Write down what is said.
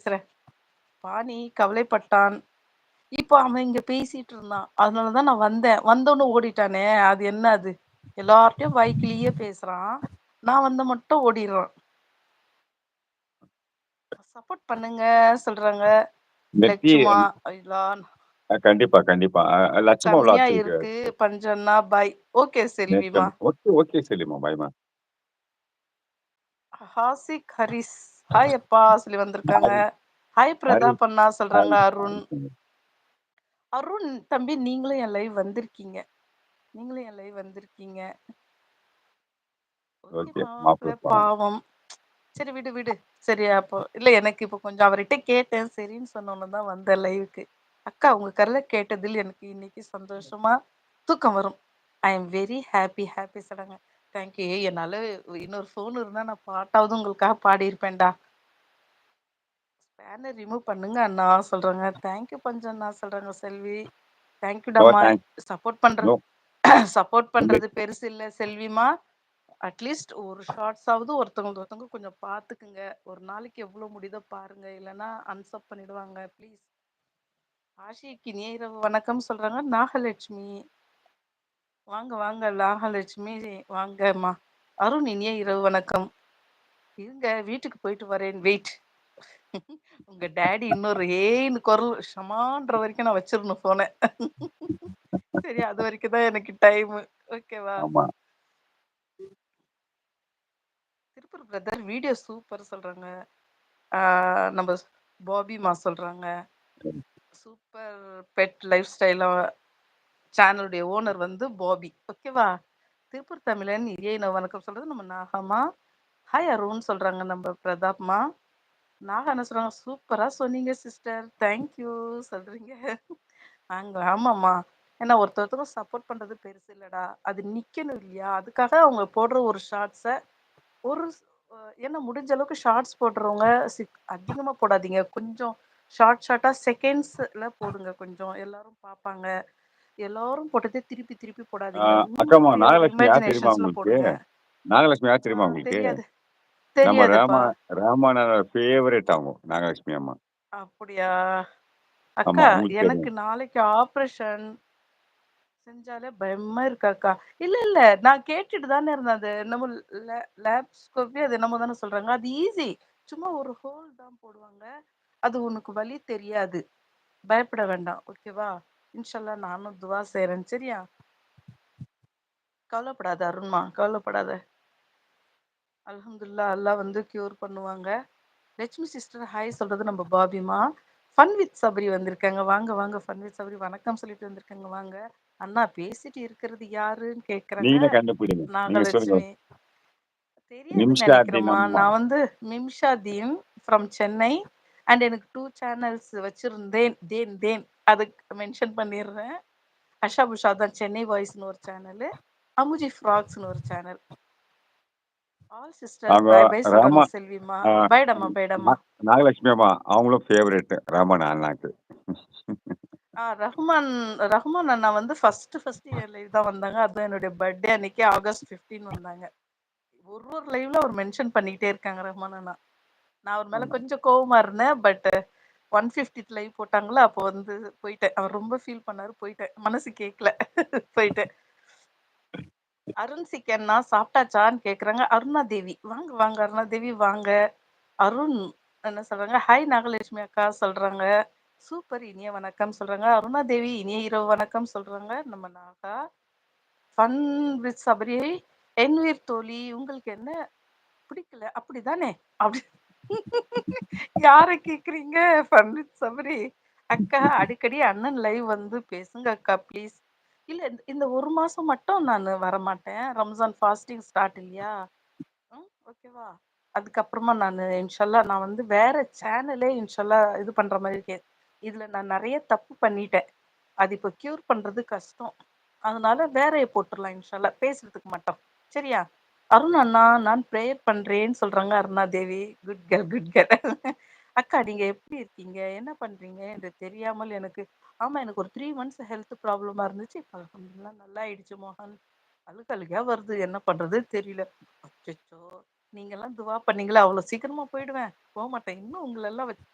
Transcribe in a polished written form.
பேசுறேன். பாணி கவலைப்பட்டான். இப்போ அவன் இங்க பேசிட்டு இருந்தான். அதனாலதான் நான் வந்தேன். வந்தோன்னு ஓடிட்டானே. அது என்ன அது? எல்லார்ட்டையும் வாய்க்கிலேயே பேசுறான். நான் வந்து மட்டும் ஓடிடுறான். சப்போர்ட் பண்ணுங்க சொல்றாங்க. நெத்தி லட்சுமா ஐலா கண்டிப்பா, கண்டிப்பா. லட்சுமண செம்மையா விலாஸ் இருக்கு. இருக்கு. பஞ்சன்னா பாய். ஓகே செல்விமா. ஓகே, ஓகே செல்லிமா. பாய்மா. ஹாசிக் ஹரிஸ். ஹாய் அப்பா சொல்லி வந்திருக்காங்க. ஹாய், ஹாய் ஹாய், பிரதாப் அண்ணா சொல்றாங்க. ஹாய். அருண் அருண் தம்பி நீங்களும் என் லைவ் வந்திருக்கீங்க. நீங்களும் என் லைவ் வந்திருக்கீங்க. Okay okay. மாப்பிள்ள மாப்பிள பாவம். பாவம். சரி விடு விடு. சரியா அப்போ இல்ல எனக்கு இப்போ கொஞ்சம் அவர்கிட்ட கேட்டேன். சரின்னு சொன்னோன்னு தான் வந்தேன் லைவுக்கு. அக்கா உங்க கருல கேட்டதில் எனக்கு இன்னைக்கு சந்தோஷமா தூக்கம் வரும். I am very happy happy சொல்றாங்க. தேங்க்யூ. என்னால இன்னொரு ஃபோன் இருந்தா நான் பாட்டாவது உங்களுக்காக பாடியிருப்பேன்டா. ஸ்பேனர் ரிமூவ் பண்ணுங்க அண்ணா சொல்றாங்க. தேங்க்யூ பஞ்சண்ணா சொல்றாங்க செல்வி. நோ தேங்க்யூடாமா. தேங்க்ஸ். சப்போர்ட் பண்ற நோ. சப்போர்ட் உங்க பண்றது பெருசு இல்ல செல்விமா. அட்லீஸ்ட் ஒரு ஷார்ட்ஸாவது ஒருத்தவங்க கொஞ்சம் பார்த்துக்குங்க. ஒரு நாளைக்கு எவ்வளவு முடியுதோ பாருங்க. இல்லைன்னா அன்சப் பண்ணிடுவாங்க ப்ளீஸ். ஆஷிக்கு இனிய இரவு வணக்கம் சொல்றாங்க. நாகலட்சுமி வாங்க வாங்க நாகலட்சுமி வாங்கம்மா. அருண் இனிய இரவு வணக்கம். இருங்க வீட்டுக்கு போயிட்டு வரேன் வெயிட். உங்க டேடி இன்னொரு ஏன்னு குரல் ஷமான்ற வரைக்கும் நான் வச்சிடணும் போன. சரி அது வரைக்கும் தான் எனக்கு டைம். ஓகேவா? ஆமா. திருப்பூர் பிரதர் வீடியோ சூப்பர் சொல்றாங்க. நம்ம பாபிமா சொல்றாங்க. சூப்பர் பெட் லைஃப் ஸ்டைல சேனலுடைய ஓனர் வந்து பாபி. ஓகேவா? திருப்பூர் தமிழன் இனிய வணக்கம் சொல்றது நம்ம நாகம்மா. ஹாய் அருண் சொல்றாங்க நம்ம பிரதாப்மா. நாகா என்ன சொல்றாங்க? சூப்பரா சொன்னீங்க சிஸ்டர். தேங்க்யூ சொல்றீங்க. ஆமாம்மா. ஏன்னா ஒருத்தருக்கும் சப்போர்ட் பண்றது பெருசு இல்லடா. அது நிக்கணும் இல்லையா? அதுக்காக அவங்க போடுற ஒரு ஷார்ட்ஸை ஒரு ஏன்னா முடிஞ்ச அளவுக்கு ஷார்ட்ஸ் போடுறவங்க அதிகமா போடாதீங்க. கொஞ்சம் ஷார்ட்டா செகண்ட்ஸ்ல போடுங்க. கொஞ்சம் எல்லாரும் பார்ப்பாங்க. எல்லாரும் போட்டதே திருப்பி திருப்பி போடாதீங்க. அக்காம்மா உங்களுடைய ஒரு நாகலட்சுமி யார் தெரியுமா இமேஜினேஷன்ஸ்ல உங்களுக்கு? போடுங்க. நாகலட்சுமி யார் தெரியுமா உங்களுக்கு? தெரியாது நம்ம தெரியாதுப்பா. ராமானோட ஃபேவரட் அவங்க நாகலட்சுமி அம்மா. அப்படியா? ஆமா அக்கா உங்களுக்கு எனக்கு தெரியும். நாளைக்கு ஆபரேஷன் செஞ்சாலே பயமா இருக்காக்கா. இல்ல இல்ல நான் கேட்டுட்டு தானே இருந்தேன். அது என்னமோ லேப்ஸ்கோபி அது என்னமோ தானே சொல்றாங்க. அது ஈஸி. சும்மா ஒரு ஹோல் தான் போடுவாங்க. அது உனக்கு வலி தெரியாது. பயப்பட வேண்டாம். ஓகேவா? இன்ஷால்லா நானும் துவா செய்றேன். சரியா? கவலைப்படாத அருண்மா. கவலைப்படாத. அல்ஹம்துலில்லாஹ் அல்லாஹ் வந்து கியூர் பண்ணுவாங்க. லட்சுமி சிஸ்டர் ஹாய் சொல்றது நம்ம பாபிமா. ஃபன் வித் சபரி வந்திருக்காங்க. வாங்க வாங்க ஃபன் வித் சபரி வணக்கம் சொல்லிட்டு வந்திருக்காங்க. வாங்க அண்ணா பேசிட்டு இருக்கிறது யாருன்னு கேக்குறாங்க. நீங்களே கண்டுபிடிங்க. நீங்க சொல்லுங்க. நாகலட்சுமி தெரியாதுன்னு நிம்ஷாதீன் நினைக்கிறேம்மா. அம்மா. நான் வந்து மிம்ஷா தீன் ஃப்ரம் சென்னை அண்ட் எனக்கு 2 சேனல்ஸ் வச்சிருந்தேன். தேன் தேன் அதுக்கு மென்ஷன் பண்ணிடுறேன். அஷா புஷா தான் சென்னை வாய்ஸ்னு ஒரு சேனல், அமுஜி ஃப்ராக்ஸ்னு ஒரு சேனல். ஆல் சிஸ்டர்ஸ் அவங்க பை பை சொல்றாங்க ராமா செல்விமா. ஆ, பைடம்மா பைடம்மா. நாகலட்சுமி அம்மா அவங்களும் ஃபேவரட் ராமன் அண்ணாக்கு. ரஹ்மான் ரஹ்மான் அண்ணா வந்து ஃபர்ஸ்ட் என் லைவ் தான் வந்தாங்க. அதுவும் என்னுடைய பர்த்டே அன்னைக்கு ஆகஸ்ட் 15 வந்தாங்க. ஒரு லைவ்ல அவர் மென்ஷன் பண்ணிக்கிட்டே இருக்காங்க ரஹ்மான் அண்ணா. நான் அவர் மேல ஆமா. கொஞ்சம் கோவமா இருந்தேன். பட் 150 லைவ் போட்டாங்களா அப்போ வந்து போயிட்டேன். அவர் ரொம்ப ஃபீல் பண்ணாரு. போயிட்டேன். மனசு கேட்கல. போயிட்டேன். அருண் சிக்கன்னா சாப்பிட்டாச்சான்னு கேக்குறாங்க. அருணா தேவி வாங்க வாங்க அருணா தேவி வாங்க. அருண் என்ன சொல்றாங்க? ஹாய் நாகலட்சுமி அக்கா சொல்றாங்க. சூப்பர் இனிய வணக்கம் சொல்றாங்க. அருணா தேவி இனிய இரவு வணக்கம் சொல்றாங்க. நம்ம நாகா ஃபன் வித் சபரி என்வீர் தோழி உங்களுக்கு என்ன பிடிக்கல அப்படிதானே? அப்படி யார கேக்குறீங்க? ஃபன் வித் சபரி அக்கா அடிக்கடி அண்ணன் லைவ் வந்து பேசுங்க அக்கா ப்ளீஸ். இல்ல இந்த ஒரு மாசம் மட்டும் நான் வரமாட்டேன். ரம்ஜான் ஃபாஸ்டிங் ஸ்டார்ட் இல்லையா? ஓகேவா? அதுக்கப்புறமா நான் இன்ஷால்லா நான் வந்து வேற சேனலே இன்ஷால்லா இது பண்ற மாதிரி இருக்கேன். இதுல நான் நிறைய தப்பு பண்ணிட்டேன். அது இப்போ கியூர் பண்றது கஷ்டம். அதனால வேறைய போட்டுடலாம் இன்ஷால்லா. பேசுறதுக்கு மட்டும். சரியா? அருண் அண்ணா நான் ப்ரேயர் பண்றேன்னு சொல்றாங்க Aruna Devi. Good girl good girl. அக்கா நீங்க எப்படி இருக்கீங்க? என்ன பண்றீங்க என்று தெரியாமல் எனக்கு ஆமா எனக்கு ஒரு 3 மந்த்ஸ் ஹெல்த் ப்ராப்ளமா இருந்துச்சு. இப்ப அல்ஹம்துலில்லாஹ் நல்லா ஆயிடுச்சு மோகன். அழுகையா வருது. என்ன பண்றது தெரியல. அச்சச்சோ! நீங்கலாம் துவா பண்ணீங்களா? அவ்ளோ சீக்கிரமா போயிடுவேன். போமாட்டேன். இன்னும் உங்களெல்லாம் வச்சு